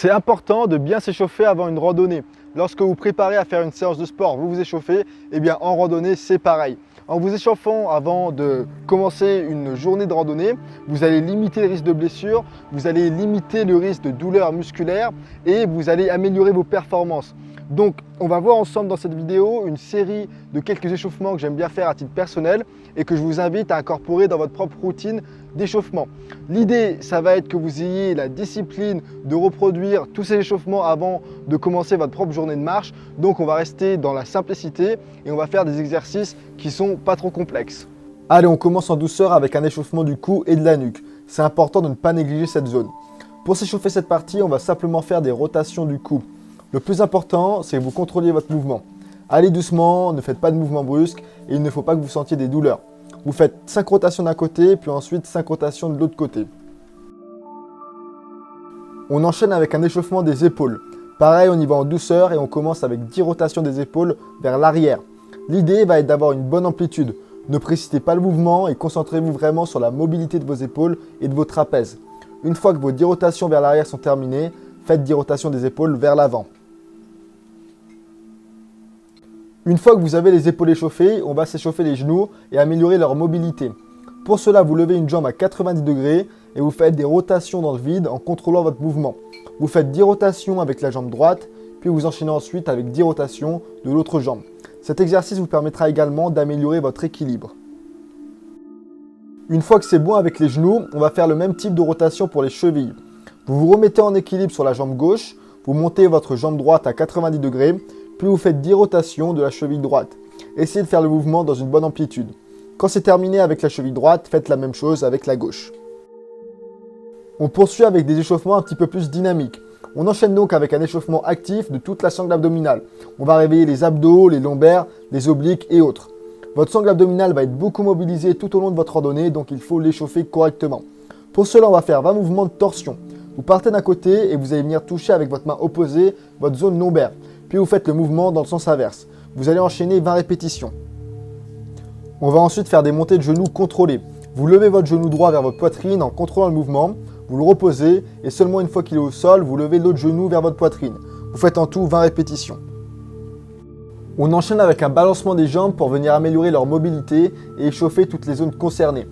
C'est important de bien s'échauffer avant une randonnée. Lorsque vous préparez à faire une séance de sport, vous vous échauffez, et bien en randonnée, c'est pareil. En vous échauffant avant de commencer une journée de randonnée, vous allez limiter le risque de blessure, vous allez limiter le risque de douleur musculaire et vous allez améliorer vos performances. Donc, on va voir ensemble dans cette vidéo une série de quelques échauffements que j'aime bien faire à titre personnel et que je vous invite à incorporer dans votre propre routine d'échauffement. L'idée, ça va être que vous ayez la discipline de reproduire tous ces échauffements avant de commencer votre propre journée de marche. Donc, on va rester dans la simplicité et on va faire des exercices qui sont pas trop complexes. Allez, on commence en douceur avec un échauffement du cou et de la nuque. C'est important de ne pas négliger cette zone. Pour s'échauffer cette partie, on va simplement faire des rotations du cou. Le plus important, c'est que vous contrôliez votre mouvement. Allez doucement, ne faites pas de mouvements brusques et il ne faut pas que vous sentiez des douleurs. Vous faites 5 rotations d'un côté, puis ensuite 5 rotations de l'autre côté. On enchaîne avec un échauffement des épaules. Pareil, on y va en douceur et on commence avec 10 rotations des épaules vers l'arrière. L'idée va être d'avoir une bonne amplitude. Ne précipitez pas le mouvement et concentrez-vous vraiment sur la mobilité de vos épaules et de vos trapèzes. Une fois que vos 10 rotations vers l'arrière sont terminées, faites 10 rotations des épaules vers l'avant. Une fois que vous avez les épaules échauffées, on va s'échauffer les genoux et améliorer leur mobilité. Pour cela, vous levez une jambe à 90 degrés et vous faites des rotations dans le vide en contrôlant votre mouvement. Vous faites 10 rotations avec la jambe droite, puis vous enchaînez ensuite avec 10 rotations de l'autre jambe. Cet exercice vous permettra également d'améliorer votre équilibre. Une fois que c'est bon avec les genoux, on va faire le même type de rotation pour les chevilles. Vous vous remettez en équilibre sur la jambe gauche, vous montez votre jambe droite à 90 degrés, puis vous faites 10 rotations de la cheville droite. Essayez de faire le mouvement dans une bonne amplitude. Quand c'est terminé avec la cheville droite, faites la même chose avec la gauche. On poursuit avec des échauffements un petit peu plus dynamiques. On enchaîne donc avec un échauffement actif de toute la sangle abdominale. On va réveiller les abdos, les lombaires, les obliques et autres. Votre sangle abdominale va être beaucoup mobilisée tout au long de votre randonnée, donc il faut l'échauffer correctement. Pour cela, on va faire 20 mouvements de torsion. Vous partez d'un côté et vous allez venir toucher avec votre main opposée votre zone lombaire. Puis vous faites le mouvement dans le sens inverse. Vous allez enchaîner 20 répétitions. On va ensuite faire des montées de genoux contrôlées. Vous levez votre genou droit vers votre poitrine en contrôlant le mouvement. Vous le reposez et seulement une fois qu'il est au sol, vous levez l'autre genou vers votre poitrine. Vous faites en tout 20 répétitions. On enchaîne avec un balancement des jambes pour venir améliorer leur mobilité et échauffer toutes les zones concernées.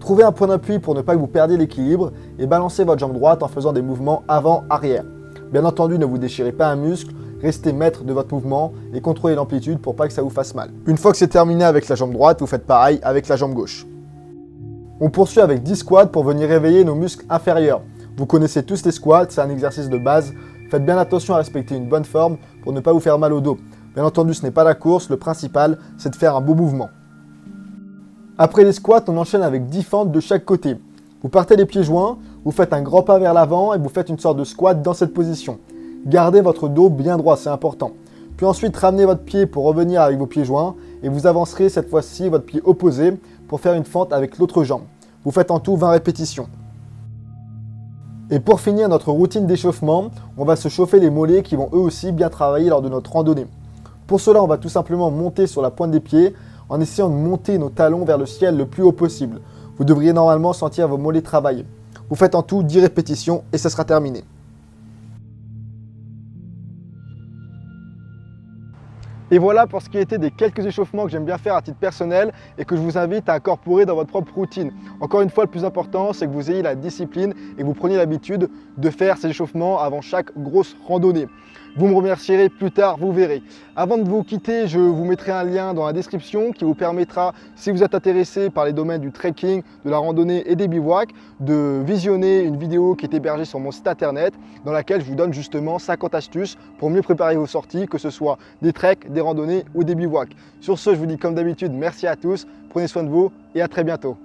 Trouvez un point d'appui pour ne pas que vous perdiez l'équilibre et balancez votre jambe droite en faisant des mouvements avant-arrière. Bien entendu, ne vous déchirez pas un muscle, restez maître de votre mouvement et contrôlez l'amplitude pour pas que ça vous fasse mal. Une fois que c'est terminé avec la jambe droite, vous faites pareil avec la jambe gauche. On poursuit avec 10 squats pour venir réveiller nos muscles inférieurs. Vous connaissez tous les squats, c'est un exercice de base. Faites bien attention à respecter une bonne forme pour ne pas vous faire mal au dos. Bien entendu, ce n'est pas la course, le principal, c'est de faire un beau mouvement. Après les squats, on enchaîne avec 10 fentes de chaque côté. Vous partez les pieds joints, vous faites un grand pas vers l'avant et vous faites une sorte de squat dans cette position. Gardez votre dos bien droit, c'est important. Puis ensuite, ramenez votre pied pour revenir avec vos pieds joints et vous avancerez cette fois-ci votre pied opposé pour faire une fente avec l'autre jambe. Vous faites en tout 20 répétitions. Et pour finir notre routine d'échauffement, on va se chauffer les mollets qui vont eux aussi bien travailler lors de notre randonnée. Pour cela, on va tout simplement monter sur la pointe des pieds en essayant de monter nos talons vers le ciel le plus haut possible. Vous devriez normalement sentir vos mollets travailler. Vous faites en tout 10 répétitions et ça sera terminé. Et voilà pour ce qui était des quelques échauffements que j'aime bien faire à titre personnel et que je vous invite à incorporer dans votre propre routine. Encore une fois, le plus important, c'est que vous ayez la discipline et que vous preniez l'habitude de faire ces échauffements avant chaque grosse randonnée. Vous me remercierez plus tard, vous verrez. Avant de vous quitter, je vous mettrai un lien dans la description qui vous permettra, si vous êtes intéressé par les domaines du trekking, de la randonnée et des bivouacs, de visionner une vidéo qui est hébergée sur mon site internet dans laquelle je vous donne justement 50 astuces pour mieux préparer vos sorties, que ce soit des treks, des randonnées ou des bivouacs. Sur ce, je vous dis comme d'habitude, merci à tous, prenez soin de vous et à très bientôt.